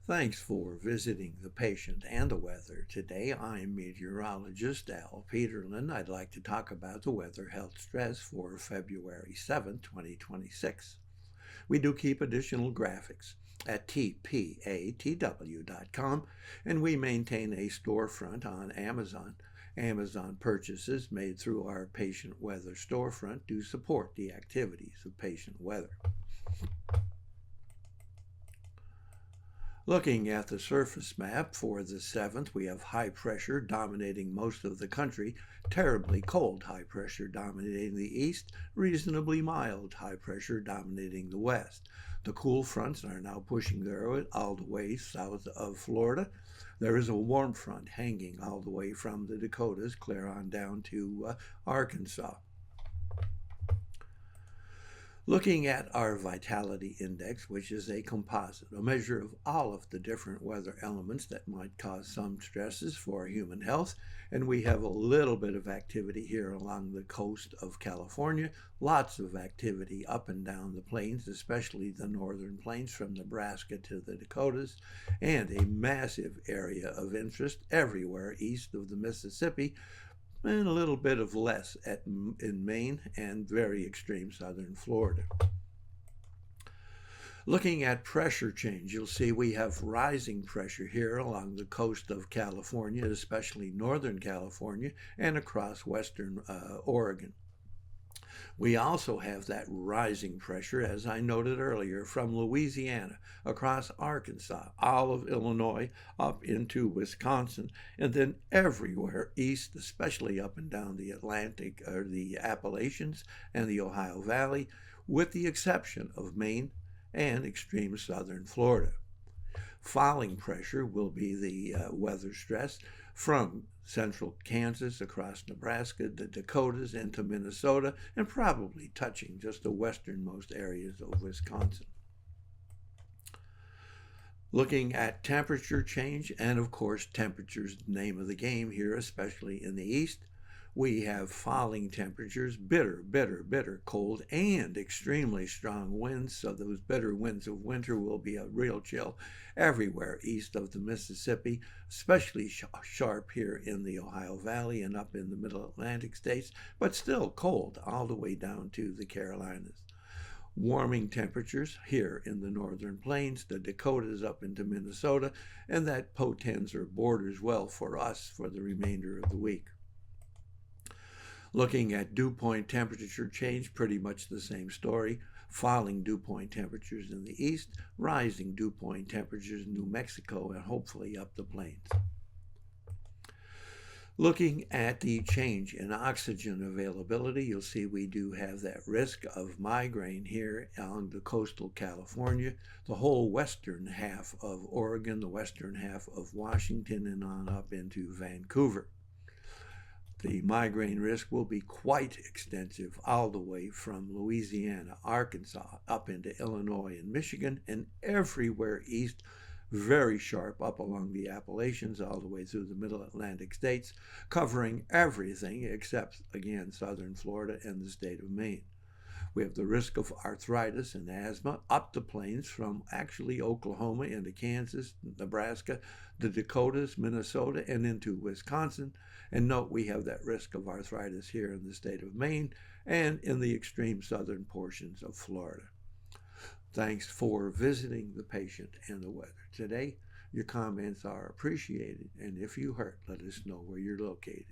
Thanks for visiting the patient and the weather. Today I'm meteorologist Al Peterlin. I'd like to talk about the weather health stress for February 7, 2026. We do keep additional graphics at tpatw.com, and we maintain a storefront on Amazon. Amazon purchases made through our Patient Weather storefront do support the activities of Patient Weather. Looking at the surface map for the 7th, we have high pressure dominating most of the country, terribly cold high pressure dominating the east, reasonably mild high pressure dominating the west. The cool fronts are now pushing their way all the way south of Florida. There is a warm front hanging all the way from the Dakotas clear on down to Arkansas. Looking at our vitality index, which is a composite, a measure of all of the different weather elements that might cause some stresses for human health, and we have a little bit of activity here along the coast of California, lots of activity up and down the plains, especially the northern plains from Nebraska to the Dakotas, and a massive area of interest everywhere east of the Mississippi, and a little bit of less in Maine and very extreme southern Florida. Looking at pressure change, you'll see we have rising pressure here along the coast of California, especially northern California, and across western Oregon. We also have that rising pressure, as I noted earlier, from Louisiana, across Arkansas, all of Illinois, up into Wisconsin, and then everywhere east, especially up and down the Atlantic, or the Appalachians and the Ohio Valley, with the exception of Maine and extreme southern Florida. Falling pressure will be the weather stress from central Kansas across Nebraska, the Dakotas into Minnesota, and probably touching just the westernmost areas of Wisconsin. Looking at temperature change, and of course temperature's the name of the game here, especially in the east, we have falling temperatures, bitter cold, and extremely strong winds. So those bitter winds of winter will be a real chill everywhere east of the Mississippi, especially sharp here in the Ohio Valley and up in the middle Atlantic states, but still cold all the way down to the Carolinas. Warming temperatures here in the northern plains, the Dakotas up into Minnesota, and that portends or borders well for us for the remainder of the week. Looking at dew point temperature change, pretty much the same story. Falling dew point temperatures in the east, rising dew point temperatures in New Mexico, and hopefully up the plains. Looking at the change in oxygen availability, you'll see we do have that risk of migraine here on the coastal California, the whole western half of Oregon, the western half of Washington, and on up into Vancouver. The migraine risk will be quite extensive all the way from Louisiana, Arkansas, up into Illinois and Michigan, and everywhere east, very sharp up along the Appalachians all the way through the middle Atlantic states, covering everything except, again, southern Florida and the state of Maine. We have the risk of arthritis and asthma up the plains from actually Oklahoma into Kansas, Nebraska, the Dakotas, Minnesota, and into Wisconsin. And note we have that risk of arthritis here in the state of Maine and in the extreme southern portions of Florida. Thanks for visiting the patient and the weather today. Your comments are appreciated, and if you hurt, let us know where you're located.